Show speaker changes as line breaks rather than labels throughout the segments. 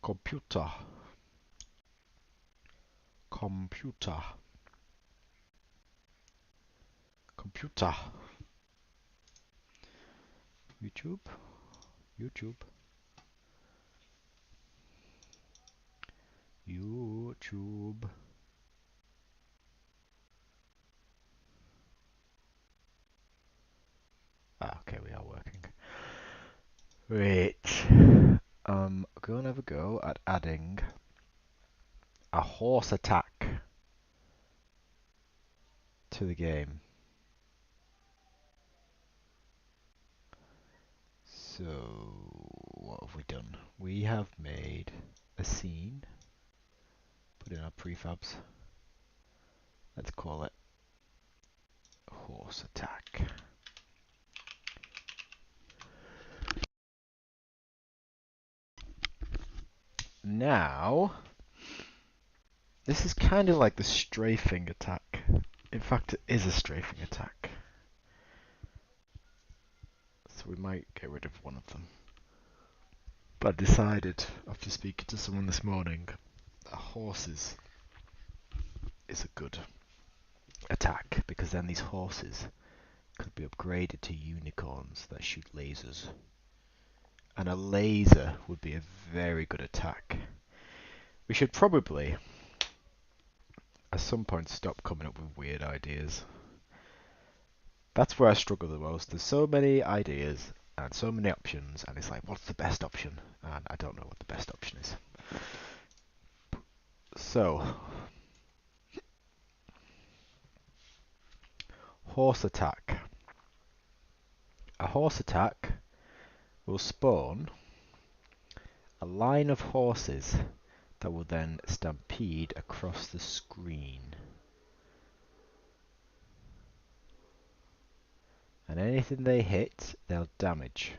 Computer. Computer. Computer. YouTube. YouTube. YouTube. Ah, okay, we are working. Wait. Go and have a go at adding a horse attack to the game. So, what have we done? We have made a scene. Put in our prefabs. Let's call it horse attack. Now, this is kind of like the strafing attack. In fact, it is a strafing attack. So we might get rid of one of them. But I decided, after speaking to someone this morning, that horses is a good attack, because then these horses could be upgraded to unicorns that shoot lasers. And a laser would be a very good attack. We should probably, at some point, stop coming up with weird ideas. That's where I struggle the most. There's so many ideas and so many options, and it's like, what's the best option? And I don't know what the best option is. So, horse attack. A horse attack will spawn a line of horses that will then stampede across the screen. And anything they hit, they'll damage.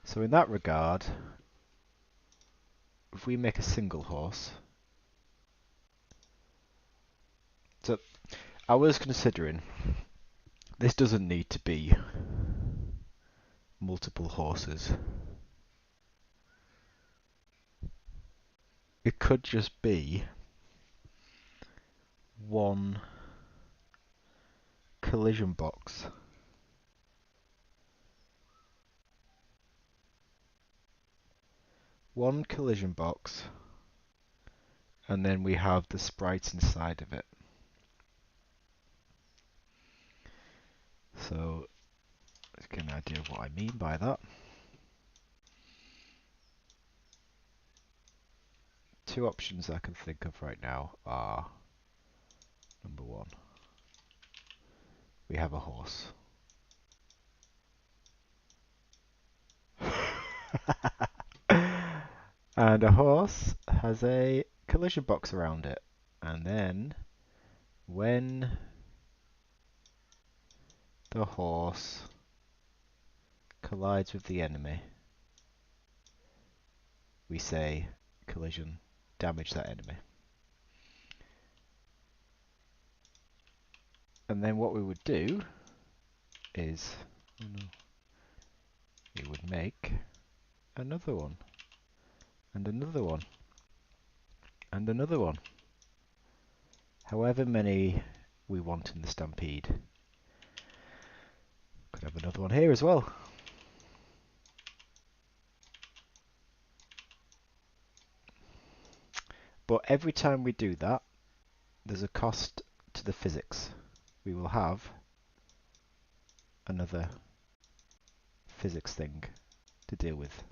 So in that regard, if we make a single horse... So, I was considering, this doesn't need to be multiple horses. It could just be one collision box. One collision box, and then we have the sprites inside of it. So, let's get an idea of what I mean by that. Two options I can think of right now are, number one, we have a horse. And a horse has a collision box around it. And then, when the horse collides with the enemy, we say collision, damage that enemy. And then what we would do is, we would make another one, and another one, and another one. However many we want in the stampede. Could have another one here as well. But every time we do that, there's a cost to the physics. We will have another physics thing to deal with.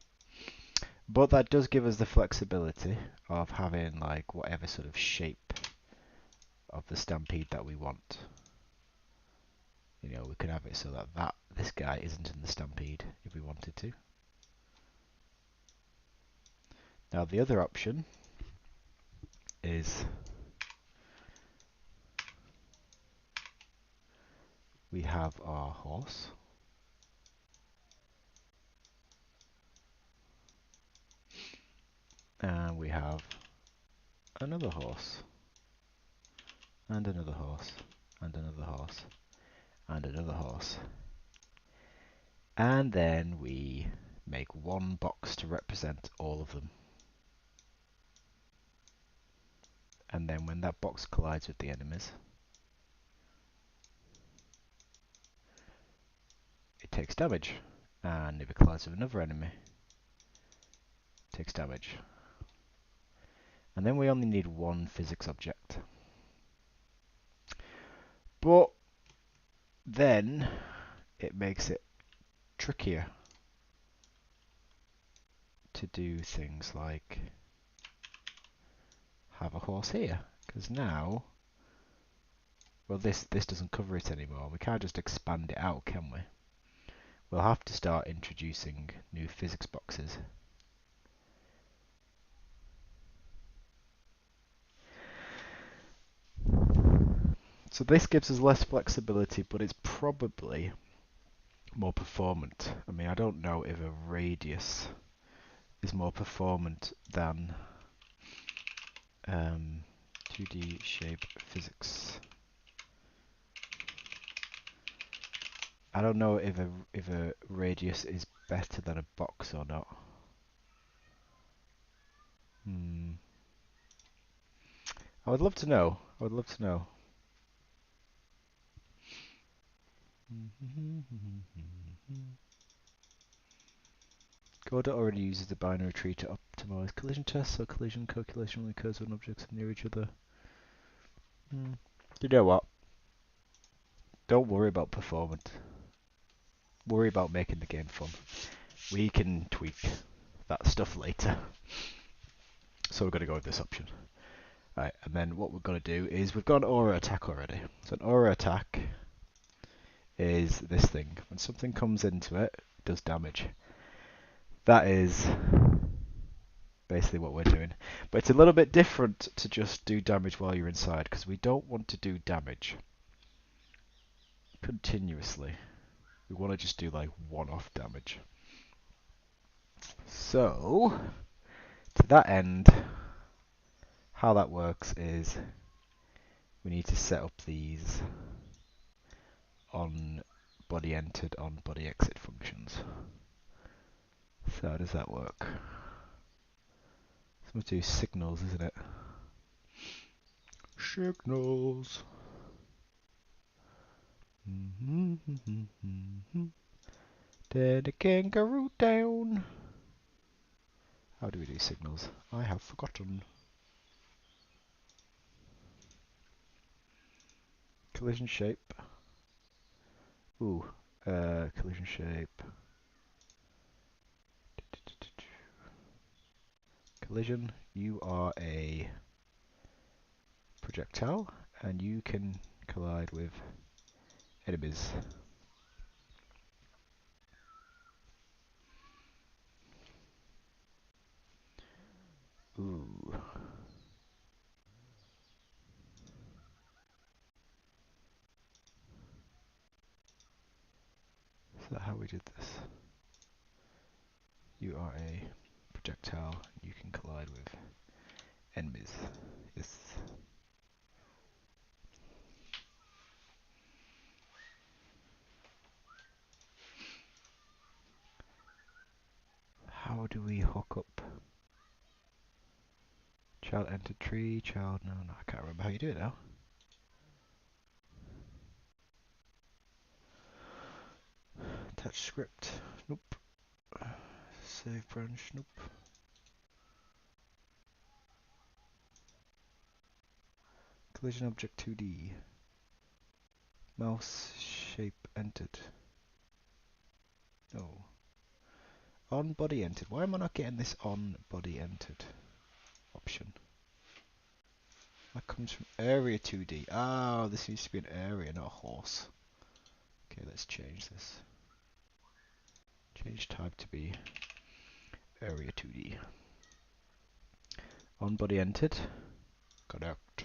But that does give us the flexibility of having like whatever sort of shape of the stampede that we want. You know, we could have it so that this guy isn't in the stampede if we wanted to. Now the other option is we have our horse. And we have another horse. And another horse. And another horse. And another horse. And then we make one box to represent all of them. And then when that box collides with the enemies, it takes damage. And if it collides with another enemy, it takes damage. And then we only need one physics object. But then it makes it trickier to do things like have a horse here, because now, well, this doesn't cover it anymore. We can't just expand it out, can we? We'll have to start introducing new physics boxes. So this gives us less flexibility, but it's probably more performant. I mean, I don't know if a radius is more performant than 2D shape physics. I don't know if a radius is better than a box or not. I would love to know. I would love to know. Godot already uses the binary tree to optimize collision tests, so collision calculation only occurs when objects are near each other. You know what? Don't worry about performance. Worry about making the game fun. We can tweak that stuff later. So we're going to go with this option. Right, and then what we're going to do is we've got an aura attack already. So an aura attack is this thing. When something comes into it, it does damage. That is basically what we're doing. But it's a little bit different to just do damage while you're inside, because we don't want to do damage continuously. We want to just do like one-off damage. So, to that end, how that works is we need to set up these on body entered, on body exit functions. So how does that work? So we do signals, isn't it? Signals. Then the kangaroo down. How do we do signals? I have forgotten. Collision shape. Ooh, collision shape. Collision, you are a projectile and you can collide with enemies. Ooh. Is that how we did this? You are a projectile, you can collide with enemies. Yes. How do we hook up? Child entered tree, child, no, I can't remember how you do it now. Attach script, nope. Save branch, nope. Collision object 2D. Mouse shape entered. No. On body entered. Why am I not getting this on body entered option? That comes from area 2D. Ah, this needs to be an area, not a horse. Okay, let's change this. Change type to be area 2D. On body entered. Connect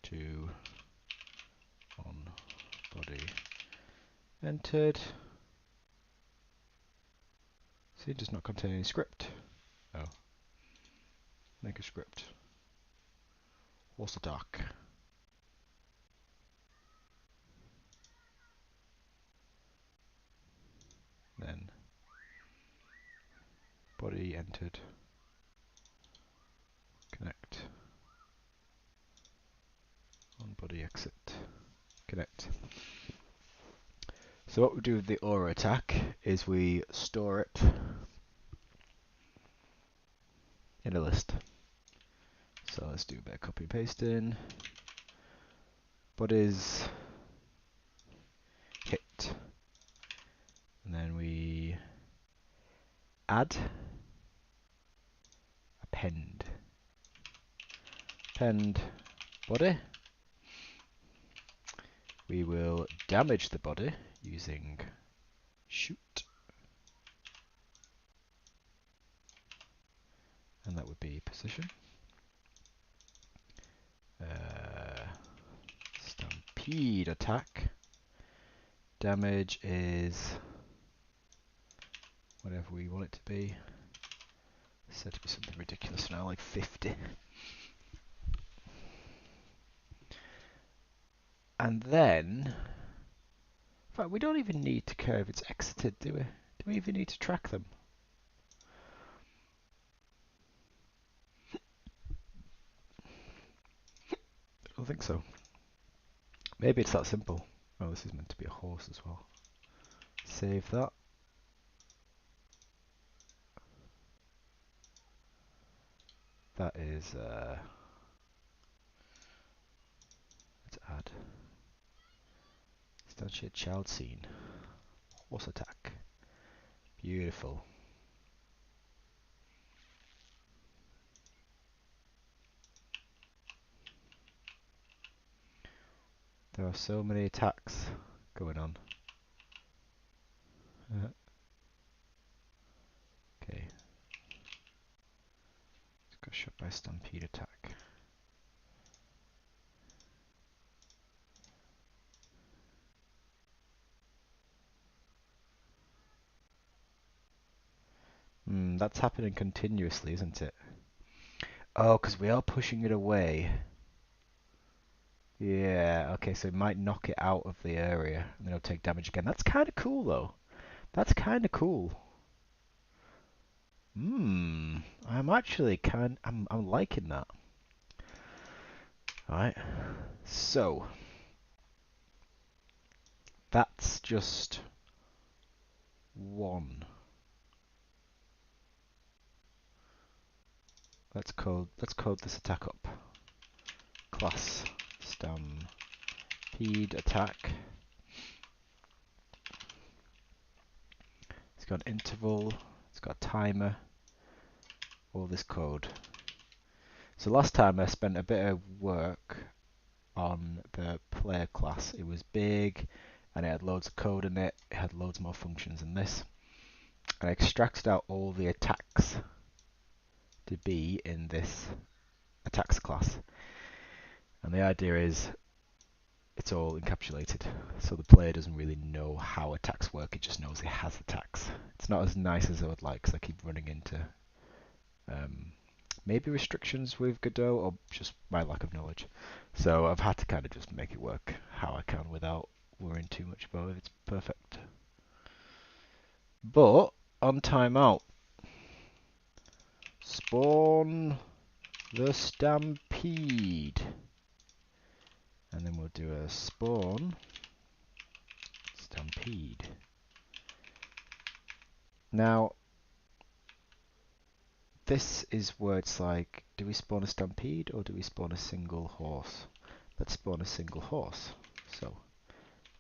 to on body entered. See, it does not contain any script. Oh. Make a script. Horse attack. Then body entered. Connect. On body exit. Connect. So what we do with the aura attack is we store it in a list. So let's do a bit of copy and pasting. Bodies hit. And then we add append. Append body. We will damage the body using shoot. And that would be position. Stampede attack. Damage is whatever we want it to be. Set to be something ridiculous now, like 50. And then, in fact, we don't even need to care if it's exited, do we? Do we even need to track them? I don't think so. Maybe it's that simple. Oh, this is meant to be a horse as well. Save that. That is, let's add. Instantiate child scene. Horse attack. Beautiful. There are so many attacks going on. Okay. Just got shot by a stampede attack. That's happening continuously, isn't it? Oh, because we are pushing it away. Yeah, okay, so it might knock it out of the area, and then it'll take damage again. That's kind of cool, though. That's kind of cool. I'm actually I'm liking that. Alright, so that's just one. Let's code this attack up. Class stampede attack. It's got an interval, it's got a timer, all this code. So last time I spent a bit of work on the player class. It was big and it had loads of code in it. It had loads more functions than this. And I extracted out all the attacks to be in this attacks class. And the idea is it's all encapsulated. So the player doesn't really know how attacks work, it just knows it has attacks. It's not as nice as I would like because I keep running into maybe restrictions with Godot or just my lack of knowledge. So I've had to kind of just make it work how I can without worrying too much about it. It's perfect. But on timeout, spawn the stampede. And then we'll do a spawn stampede. Now, this is where it's like, do we spawn a stampede or do we spawn a single horse? Let's spawn a single horse. So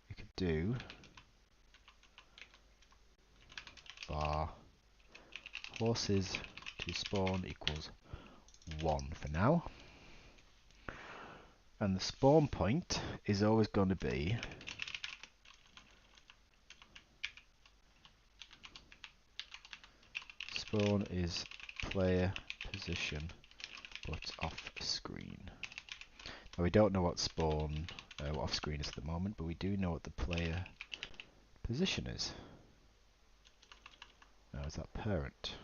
we could do var horses to spawn equals 1 for now. And the spawn point is always going to be spawn is player position but off screen. Now we don't know what spawn off screen is at the moment, but we do know what the player position is. Now is that parent?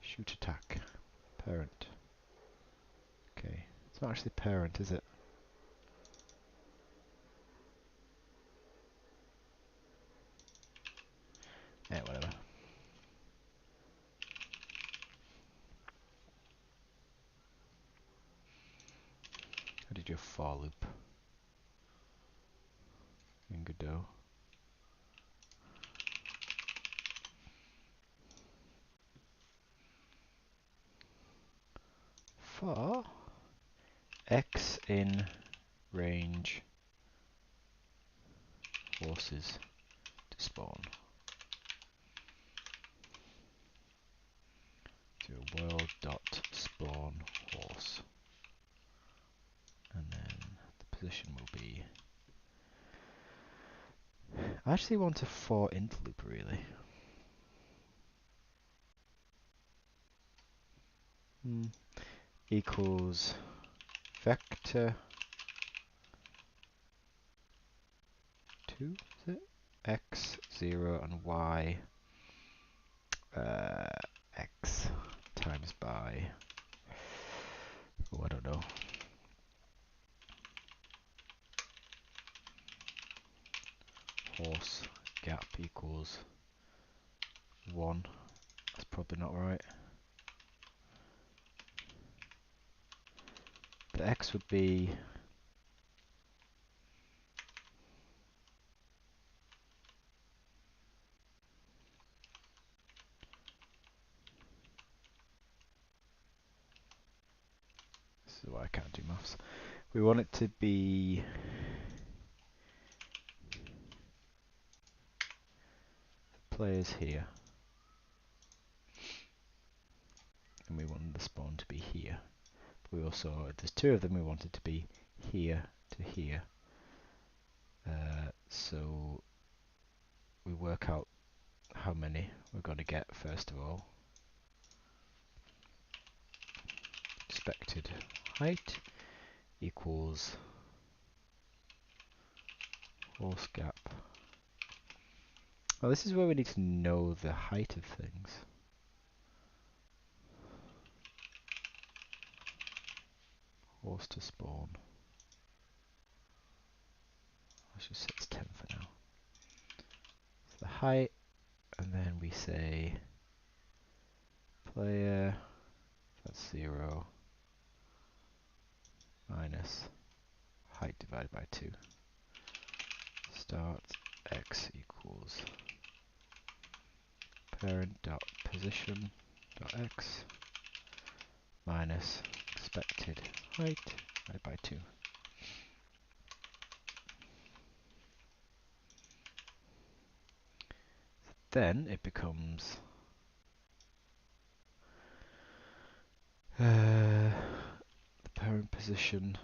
Shoot attack. Parent. Okay, it's not actually parent, is it? Yeah, whatever. do a for loop. In Godot. For x in range horses to spawn. Do world dot spawn horse. And then the position will be... I actually want a for int loop really. Equals vector 2, is it? X 0 and y x times by, oh, I don't know, horse gap equals 1. That's probably not right. The x would be this is why I can't do maths. We want it to be players here, and we want the spawn to be here. We also, if there's 2 of them, we want it to be here to here. So we work out how many we're going to get first of all. Expected height equals horse gap. Well, this is where we need to know the height of things. Horse to spawn. Let's just set 10 for now. So the height, and then we say player, that's 0, minus height divided by 2. Start x equals parent dot position dot x minus expected height divided by 2. Then it becomes the parent position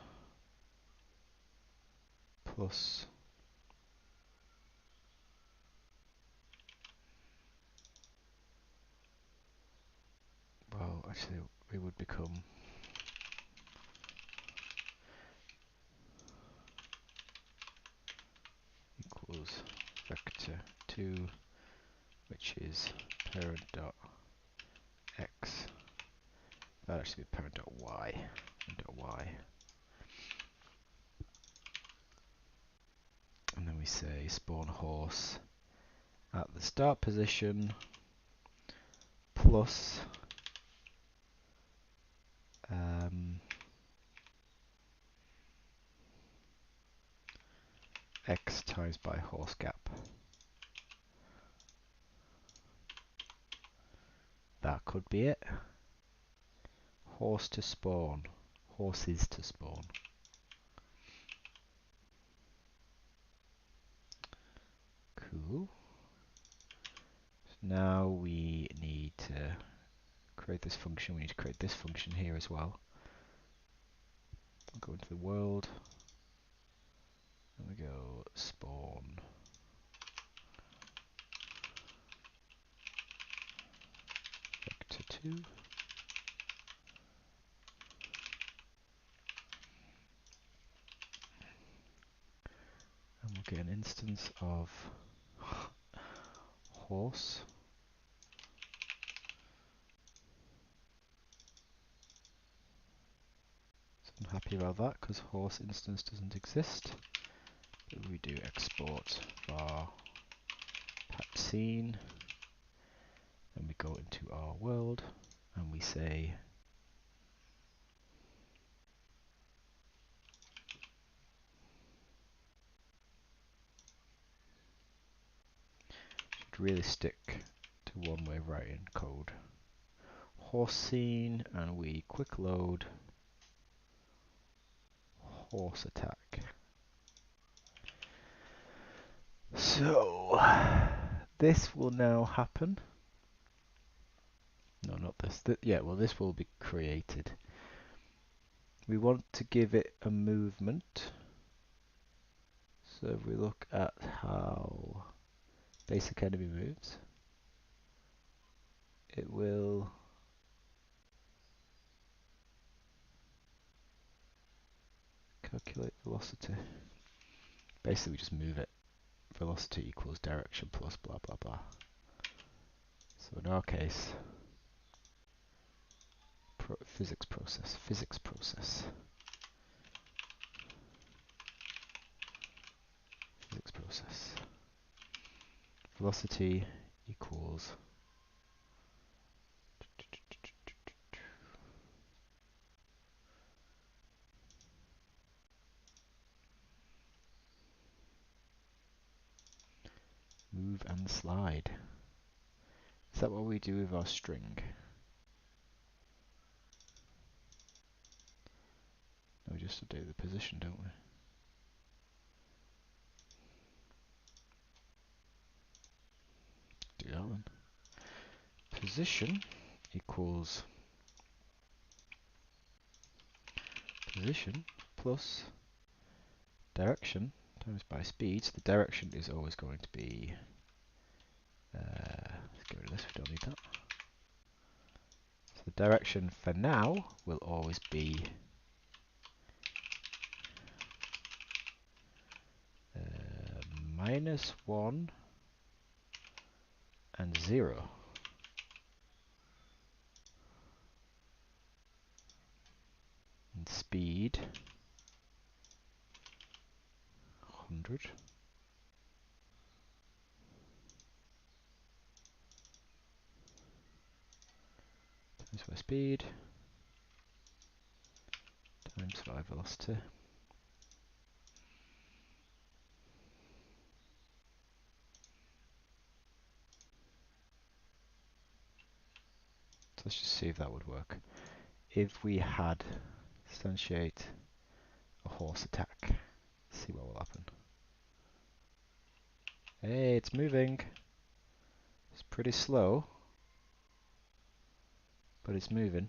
plus well, actually it would become equals vector 2, which is parent dot x. That actually be parent dot y and dot y. And then we say spawn horse at the start position plus x times by horse gap. That could be it. Horse to spawn. Horses to spawn. Cool. So now we need to create this function. We need to create this function here as well. We'll go into the world. And we go spawn. Vector 2. And we'll get an instance of horse. So I'm happy about that because horse instance doesn't exist. But we do export var patch scene. Then we go into our world and we say really stick to one-way writing code. Horse scene, and we quick load horse attack. So this will now happen. No, not this. Yeah, well, this will be created. We want to give it a movement. So if we look at how basic enemy moves, it will calculate velocity. Basically, we just move it. Velocity equals direction plus blah blah blah. So in our case, physics process. Velocity equals move and slide. Is that what we do with our string? No, we just update the position, don't we? Do that one. Position equals position plus direction times by speed. So the direction is always going to be. Let's get rid of this. We don't need that. So the direction for now will always be -1 and 0. And speed 100. Times by speed times by velocity. So let's just see if that would work. If we had instantiate a horse attack, see what will happen. Hey, it's moving. It's pretty slow, but it's moving.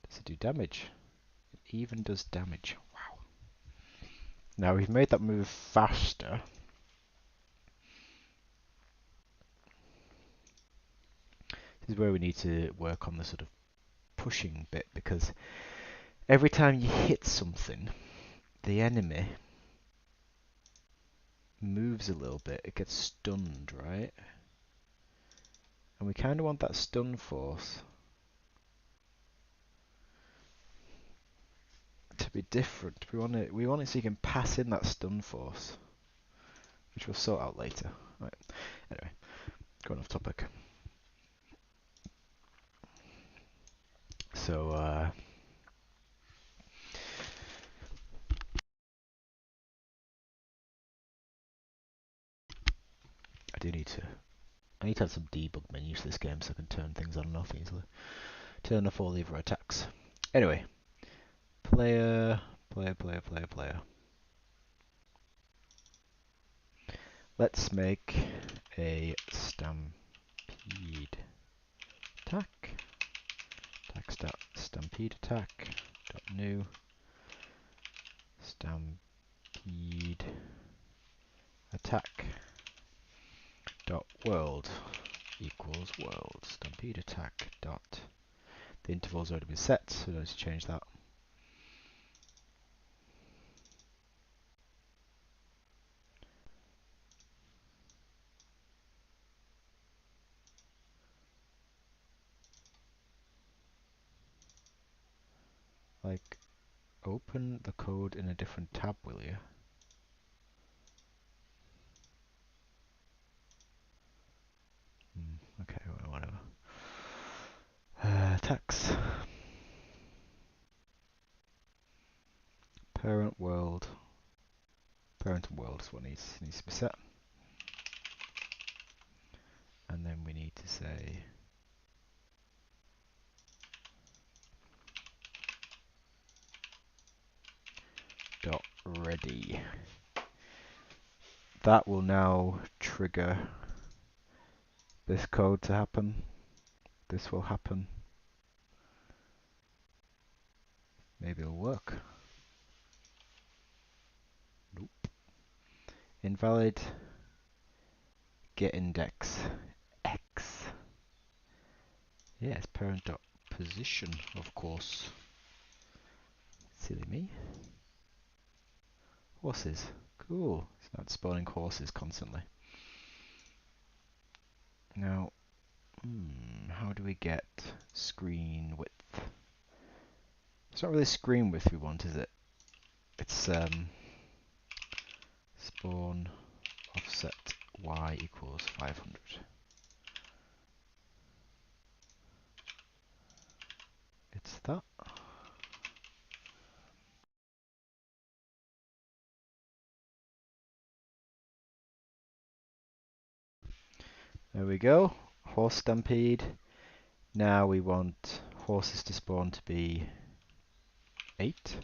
Does it do damage? It even does damage. Wow. Now we've made that move faster. This is where we need to work on the sort of pushing bit, because every time you hit something, the enemy moves a little bit, it gets stunned, right? And we kind of want that stun force to be different. We want it so you can pass in that stun force, which we'll sort out later. Right. Anyway, going off topic. So I need to have some debug menus for this game so I can turn things on and off easily. Turn off all the other attacks. Anyway, player. Let's make a stampede attack. Stampede attack. New stampede attack. World equals world. Stampede attack dot. The interval's already been set, so let's change that. Like, open the code in a different tab, will you? Okay, whatever. Attacks. Parent world. Parent and world is what needs to be set. need to say dot ready. That will now trigger this code to happen. This will happen. Maybe it'll work. Nope. Invalid get index x. Yes, parent dot position, of course. Silly me. Horses. Cool. It's not spawning horses constantly. Now, how do we get screen width? It's not really screen width we want, is it? It's spawn offset y equals 500. It's that. There we go. Horse stampede. Now we want horses to spawn to be 8.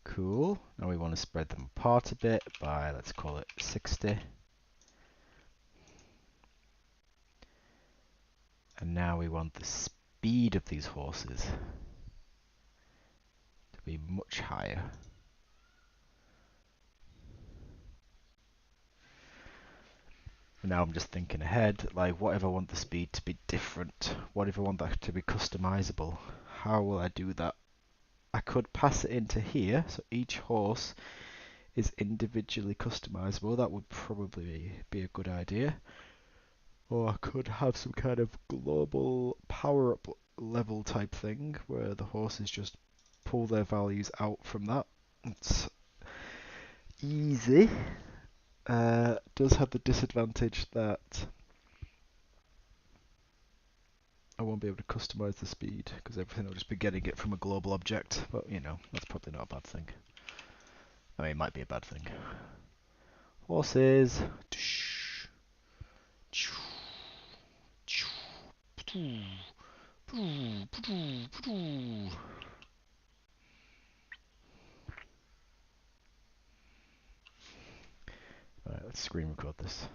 Cool. Now we want to spread them apart a bit by, let's call it 60. And now we want the speed of these horses to be much higher. And now I'm just thinking ahead, like what if I want the speed to be different? What if I want that to be customizable? How will I do that? I could pass it into here, so each horse is individually customizable. That would probably be a good idea. Or I could have some kind of global power-up level type thing where the horses just pull their values out from that. It's easy. Does have the disadvantage that I won't be able to customize the speed because everything will just be getting it from a global object. But you know, that's probably not a bad thing. I mean, it might be a bad thing. Horses. Alright, let's screen record this.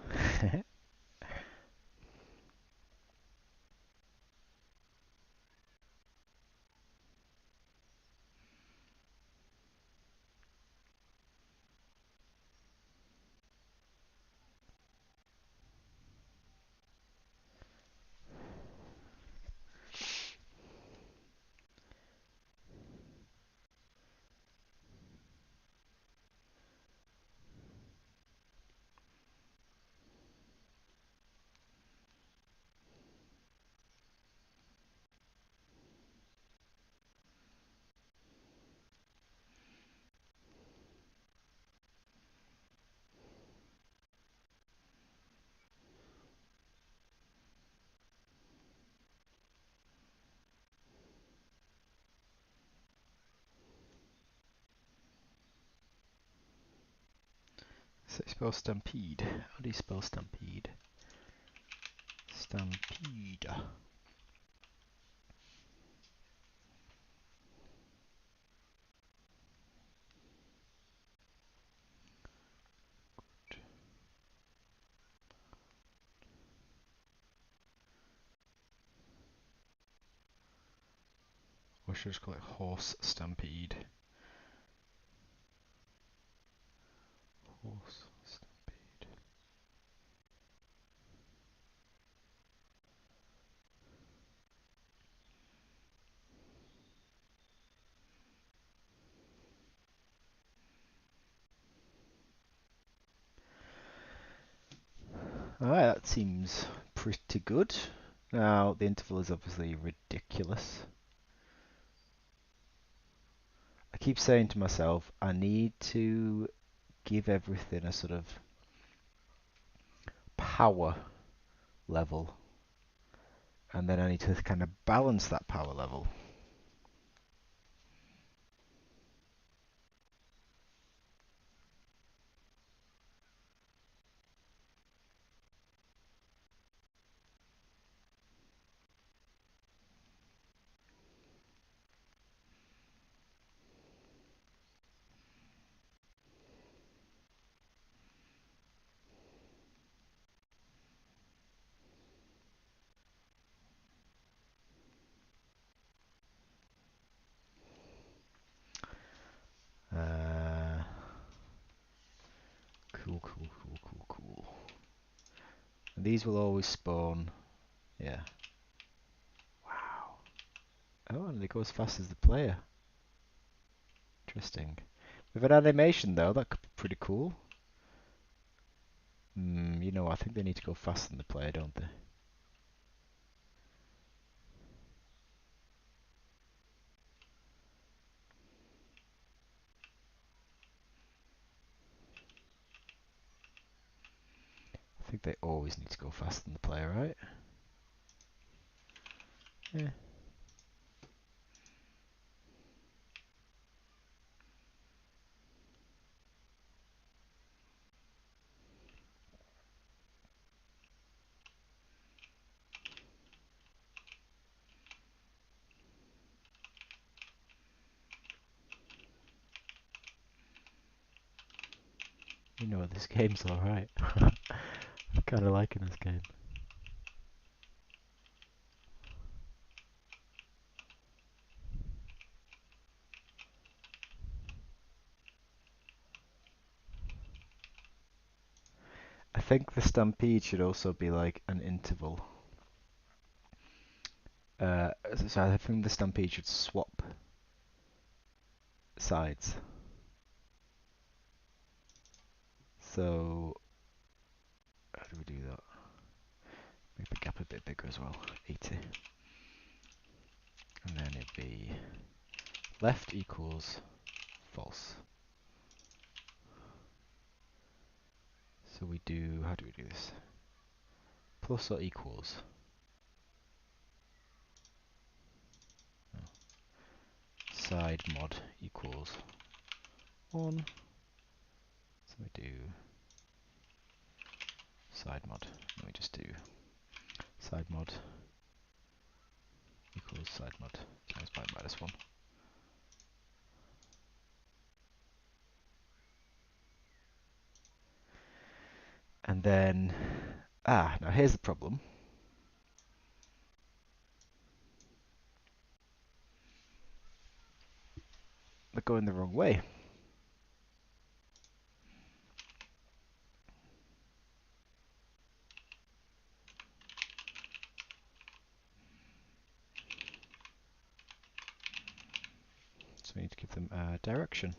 So you spell stampede. How do you spell stampede? Stampede. Or should I just call it horse stampede? Horse stampede. Alright, that seems pretty good. Now, the interval is obviously ridiculous. I keep saying to myself, I need to give everything a sort of power level. And then I need to kind of balance that power level. these will always spawn. Yeah. Wow. Oh, and it goes as fast as the player. Interesting. With an animation though, that could be pretty cool. You know, I think they need to go faster than the player, don't they? I think they always need to go faster than the player, right? Yeah. You know, this game's alright. I'm kinda liking this game. I think the stampede should also be like an interval. So I think the stampede should swap sides. So how do we do that? Make the gap a bit bigger as well. 80. And then it'd be left equals false. So we do, how do we do this? Plus or equals? Oh. Side mod equals 1. So we do side mod. And we just do side mod equals side mod times by minus 1. And then, now here's the problem. They're going the wrong way. So we need to give them a direction.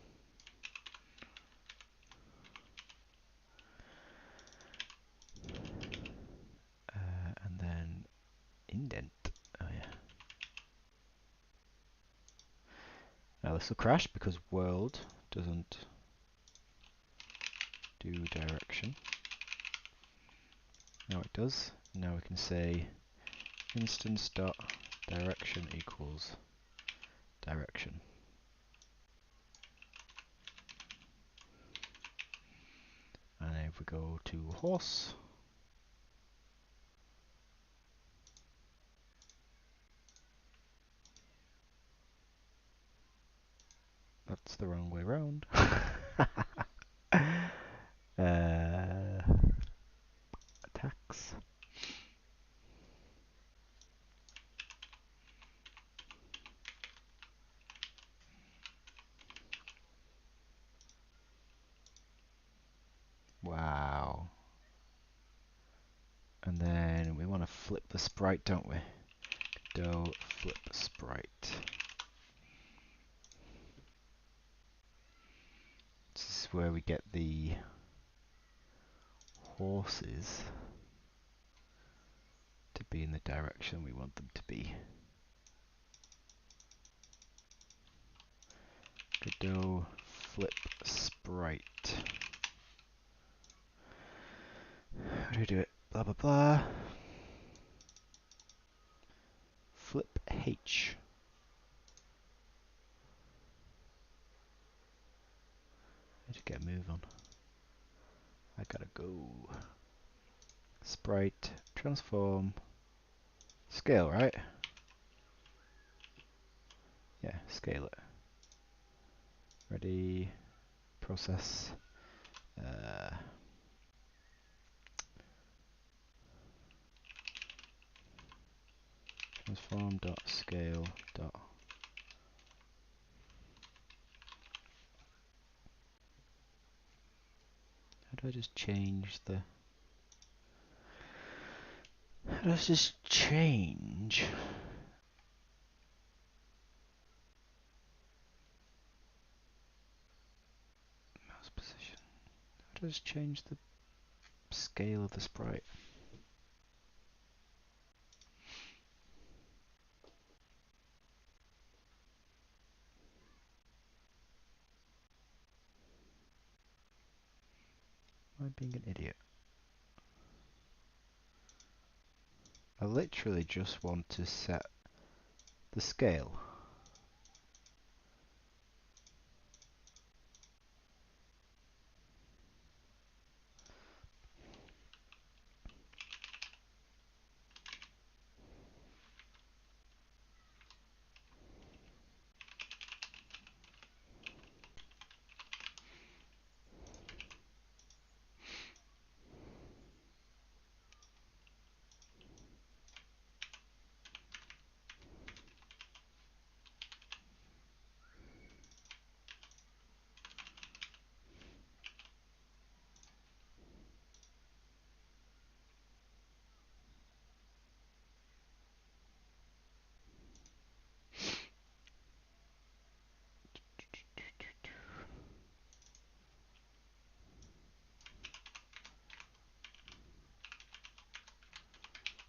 And then indent. Oh yeah. Now this will crash because world doesn't do direction. Now it does. Now we can say instance dot direction equals direction. And if we go to horse, that's the wrong way round. Attacks. Wow. And then we want to flip the sprite, don't we? Do flip sprite. This is where we get the horses to be in the direction we want them to be. Godot flip sprite. How do we do it? Blah blah blah. Flip H. I need to get a move on. I gotta go. Sprite, transform, scale, right? Yeah, scale it. Ready, process. Transform dot scale dot. How do I just change the?
How does this change? Mouse position. How does it change the scale of the sprite? Am I being an idiot? I literally just want to set the scale.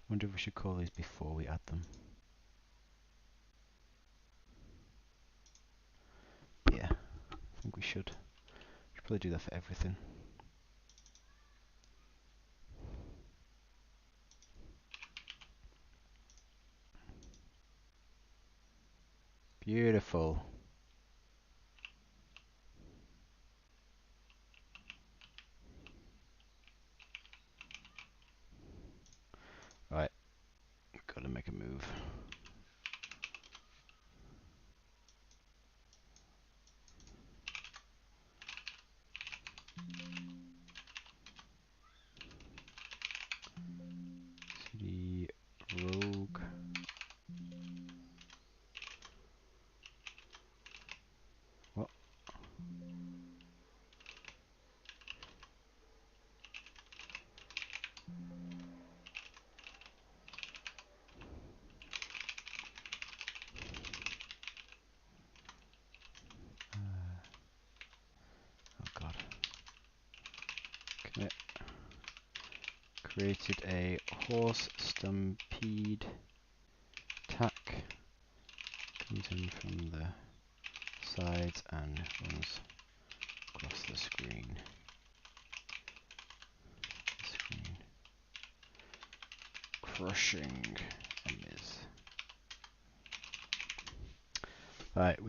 Wonder if we should call these before we add them. Yeah, I think we should. Should probably do that for everything. Beautiful. Right, gotta make a move. CD rogue. What? Oh god. Commit. Created a horse stampede attack. Comes in from the sides and runs across the screen. Crushing enemies. Right, we